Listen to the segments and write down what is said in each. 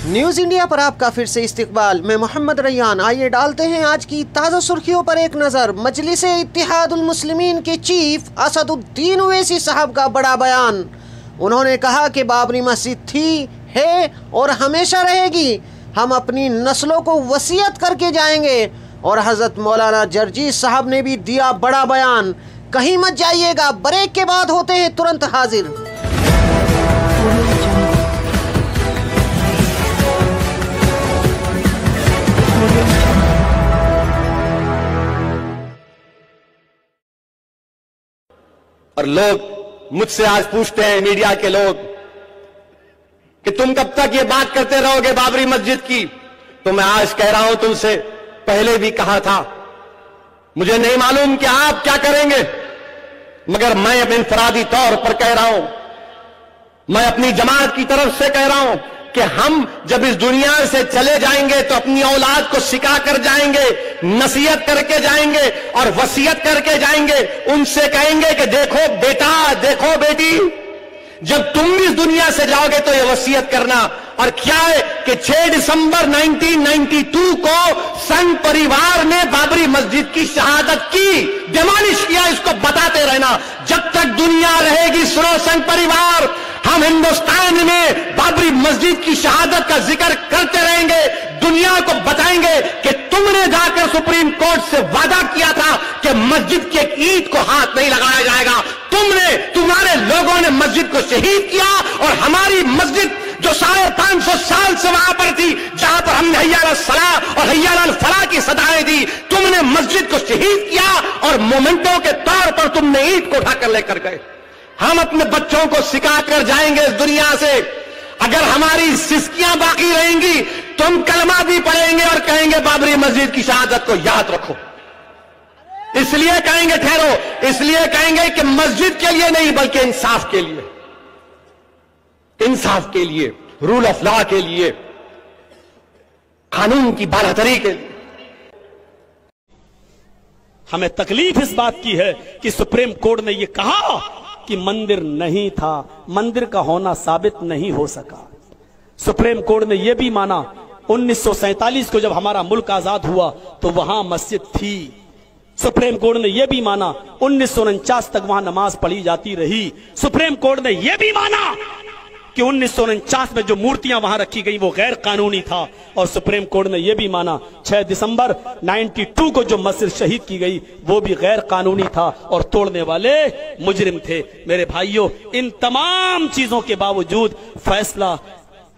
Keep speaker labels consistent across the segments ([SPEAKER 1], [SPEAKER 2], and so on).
[SPEAKER 1] News India पर आपका फिर से इस्तकबाल। मैं मोहम्मद रैयान। आइए डालते हैं आज की ताज़ा सुर्खियों पर एक नज़र। मजलिस इत्तेहादुल मुस्लिमीन के चीफ असदुद्दीन ओवैसी साहब का बड़ा बयान। उन्होंने कहा कि बाबरी मस्जिद थी, है और हमेशा रहेगी। हम अपनी नस्लों को वसीयत करके जाएंगे। और हज़रत मौलाना जर्जी साहब ने भी दिया बड़ा बयान। कहीं मत जाइएगा, ब्रेक के बाद होते हैं तुरंत हाजिर।
[SPEAKER 2] और लोग मुझसे आज पूछते हैं, मीडिया के लोग, कि तुम कब तक ये बात करते रहोगे बाबरी मस्जिद की। तो मैं आज कह रहा हूं, तुमसे पहले भी कहा था, मुझे नहीं मालूम कि आप क्या करेंगे, मगर मैं अपने इनफरादी तौर पर कह रहा हूं, मैं अपनी जमात की तरफ से कह रहा हूं कि हम जब इस दुनिया से चले जाएंगे तो अपनी औलाद को सिखा कर जाएंगे, नसीहत करके जाएंगे और वसीयत करके जाएंगे। उनसे कहेंगे कि देखो बेटा, देखो बेटी, जब तुम इस दुनिया से जाओगे तो ये वसीयत करना। और क्या है कि 6 दिसंबर 1992 को संघ परिवार ने बाबरी मस्जिद की शहादत की, डिमॉलिश किया। इसको बताते रहना, जब तक दुनिया रहेगी सुनो संघ परिवार, हम हिंदुस्तान में बाबरी मस्जिद की शहादत का जिक्र करते रहेंगे। दुनिया को बताएंगे कि तुमने जाकर सुप्रीम कोर्ट से वादा किया था कि मस्जिद की एक ईंट को हाथ नहीं लगाया जाएगा। तुम्हारे लोगों ने मस्जिद को शहीद किया और हमारी मस्जिद जो 550 साल से वहां पर थी, जहां पर हमने हैया अला सलाह और हैया अल फलाह की सदाएं दी, तुमने मस्जिद को शहीद किया और मोमेंटों के तौर पर तुमने ईंट को उठाकर लेकर गए। हम अपने बच्चों को सिखा कर जाएंगे इस दुनिया से। अगर हमारी सिस्कियां बाकी रहेंगी तो हम कलमा भी पढ़ेंगे और कहेंगे बाबरी मस्जिद की शहादत को याद रखो। इसलिए कहेंगे, ठहरो, इसलिए कहेंगे कि मस्जिद के लिए नहीं बल्कि इंसाफ के लिए, इंसाफ के लिए, रूल ऑफ लॉ के लिए, कानून की बारादरी के लिए।
[SPEAKER 3] हमें तकलीफ इस बात की है कि सुप्रीम कोर्ट ने यह कहा कि मंदिर नहीं था, मंदिर का होना साबित नहीं हो सका। सुप्रीम कोर्ट ने यह भी माना 1947 को जब हमारा मुल्क आजाद हुआ तो वहां मस्जिद थी। सुप्रीम कोर्ट ने यह भी माना 1949 तक वहां नमाज पढ़ी जाती रही। सुप्रीम कोर्ट ने यह भी माना कि 1949 में जो मूर्तियां वहां रखी गई वो गैर कानूनी था। और सुप्रीम कोर्ट ने यह भी माना 6 दिसंबर 92 को जो मस्जिद शहीद की गई वो भी गैर कानूनी था और तोड़ने वाले मुजरिम थे। मेरे भाइयों, इन तमाम चीजों के बावजूद फैसला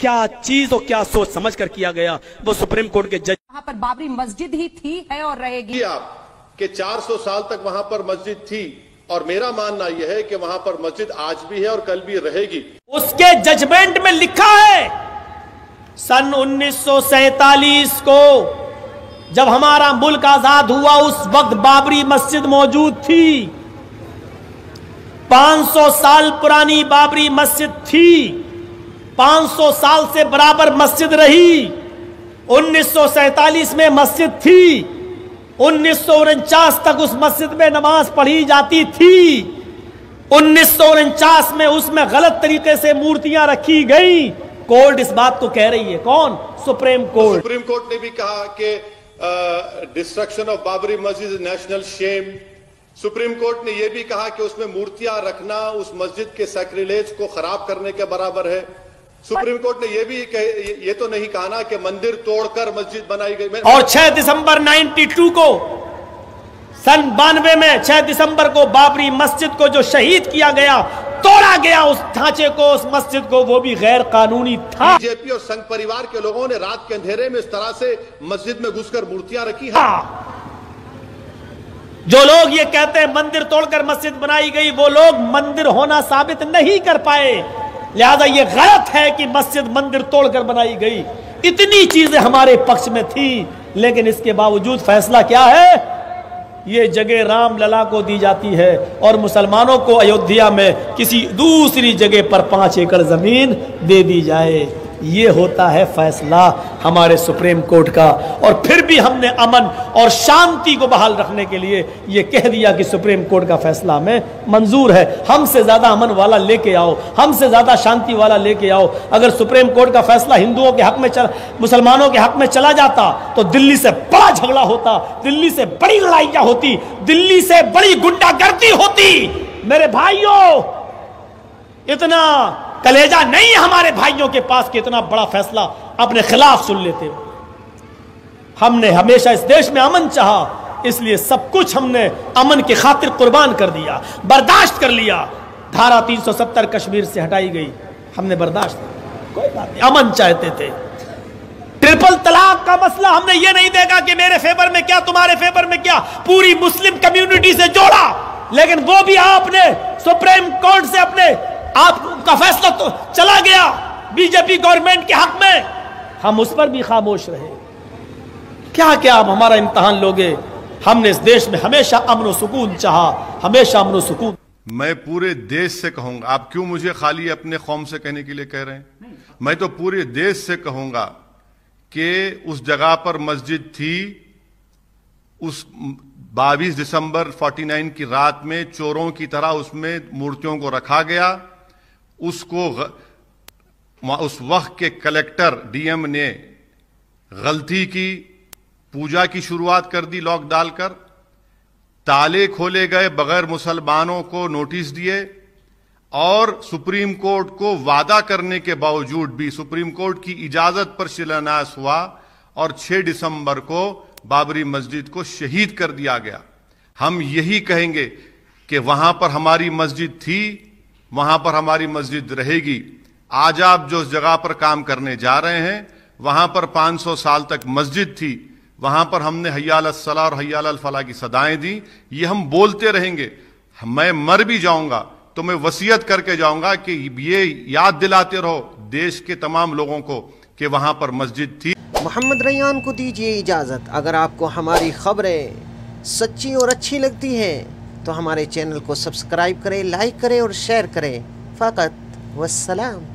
[SPEAKER 3] क्या चीज और क्या सोच समझ कर किया गया वो सुप्रीम कोर्ट के जज।
[SPEAKER 4] वहां पर बाबरी मस्जिद ही थी, है और रहेगी।
[SPEAKER 5] आप कि 400 साल तक वहां पर मस्जिद थी और मेरा मानना यह है कि वहां पर मस्जिद आज भी है और कल भी रहेगी।
[SPEAKER 6] उसके जजमेंट में लिखा है सन 1947 को जब हमारा मुल्क आजाद हुआ उस वक्त बाबरी मस्जिद मौजूद थी। 500 साल पुरानी बाबरी मस्जिद थी, 500 साल से बराबर मस्जिद रही। 1947 में मस्जिद थी, 1949 तक उस मस्जिद में नमाज पढ़ी जाती थी। 1949 में उसमें गलत तरीके से मूर्तियां रखी गई। कोर्ट इस बात को कह रही है, कौन? Supreme court.
[SPEAKER 5] सुप्रीम कोर्ट ने भी कहा कि destruction of Babri Masjid is national shame. Supreme court ने यह भी कहा कि उसमें मूर्तियां रखना उस मस्जिद के सैक्रिलेज को खराब करने के बराबर है। सुप्रीम कोर्ट ने यह भी ये तो नहीं कहा ना कि मंदिर तोड़कर मस्जिद बनाई गई।
[SPEAKER 6] और 6 दिसंबर 92 को, सन 92 में 6 दिसंबर को बाबरी मस्जिद को जो शहीद किया गया, तोड़ा गया उस ढांचे को, उस मस्जिद को, वो भी गैर कानूनी था।
[SPEAKER 5] बीजेपी और संघ परिवार के लोगों ने रात के अंधेरे में इस तरह से मस्जिद में घुसकर मूर्तियां रखी है।
[SPEAKER 6] जो लोग ये कहते हैं मंदिर तोड़कर मस्जिद बनाई गई, वो लोग मंदिर होना साबित नहीं कर पाए। लिहाजा ये गलत है कि मस्जिद मंदिर तोड़कर बनाई गई। इतनी चीजें हमारे पक्ष में थी, लेकिन इसके बावजूद फैसला क्या है? ये जगह राम लला को दी जाती है और मुसलमानों को अयोध्या में किसी दूसरी जगह पर 5 एकड़ जमीन दे दी जाए। ये होता है फैसला हमारे सुप्रीम कोर्ट का। और फिर भी हमने अमन और शांति को बहाल रखने के लिए ये कह दिया कि सुप्रीम कोर्ट का फैसला हमें मंजूर है। हमसे ज्यादा अमन वाला लेके आओ, हमसे ज्यादा शांति वाला लेके आओ। अगर सुप्रीम कोर्ट का फैसला हिंदुओं के हक में मुसलमानों के हक में चला जाता तो दिल्ली से बड़ा झगड़ा होता, दिल्ली से बड़ी लड़ाइयां होती, दिल्ली से बड़ी गुंडागर्दी होती। मेरे भाइयों, इतना कलेजा नहीं है हमारे भाइयों के पास कि इतना बड़ा फैसला अपने खिलाफ सुन लेते हो। हमने हमेशा इस देश में अमन चाहा, इसलिए सब कुछ हमने अमन की खातिर कुर्बान कर दिया, बर्दाश्त कर लिया। धारा 370 कश्मीर से हटाई गई, हमने बर्दाश्त किया, कोई बात नहीं, अमन चाहते थे। ट्रिपल तलाक का मसला हमने ये नहीं देखा कि मेरे फेवर में क्या तुम्हारे फेवर में क्या, पूरी मुस्लिम कम्युनिटी से जोड़ा। लेकिन वो भी आपने सुप्रीम कोर्ट से अपने आपका फैसला तो चला गया बीजेपी गवर्नमेंट के हक में, हम उस पर भी खामोश रहे। क्या क्या आप हमारा इम्तिहान लोगे? हमने इस देश में हमेशा अमन और सुकून चाहा, हमेशा अमन और सुकून।
[SPEAKER 5] मैं पूरे देश से कहूंगा, आप क्यों मुझे खाली अपने कौम से कहने के लिए कह रहे हैं? मैं तो पूरे देश से कहूंगा कि उस जगह पर मस्जिद थी, उस 22 दिसंबर 49 की रात में चोरों की तरह उसमें मूर्तियों को रखा गया। उसको उस वक्त के कलेक्टर डीएम ने गलती की, पूजा की शुरुआत कर दी लॉक डालकर, ताले खोले गए बगैर मुसलमानों को नोटिस दिए, और सुप्रीम कोर्ट को वादा करने के बावजूद भी सुप्रीम कोर्ट की इजाजत पर शिलान्यास हुआ और 6 दिसंबर को बाबरी मस्जिद को शहीद कर दिया गया। हम यही कहेंगे कि वहां पर हमारी मस्जिद थी, वहां पर हमारी मस्जिद रहेगी। आज आप जो जगह पर काम करने जा रहे हैं, वहां पर 500 साल तक मस्जिद थी, वहां पर हमने हय्या अलस सलाह और हय्या अलल फलाह की सदाएं दी। ये हम बोलते रहेंगे। मैं मर भी जाऊंगा तो मैं वसीयत करके जाऊंगा कि ये याद दिलाते रहो देश के तमाम लोगों को कि वहां पर मस्जिद थी।
[SPEAKER 1] मोहम्मद रैयान को दीजिए इजाज़त। अगर आपको हमारी खबरें सच्ची और अच्छी लगती हैं तो हमारे चैनल को सब्सक्राइब करें, लाइक करें और शेयर करें। फ़कत वस्सलाम।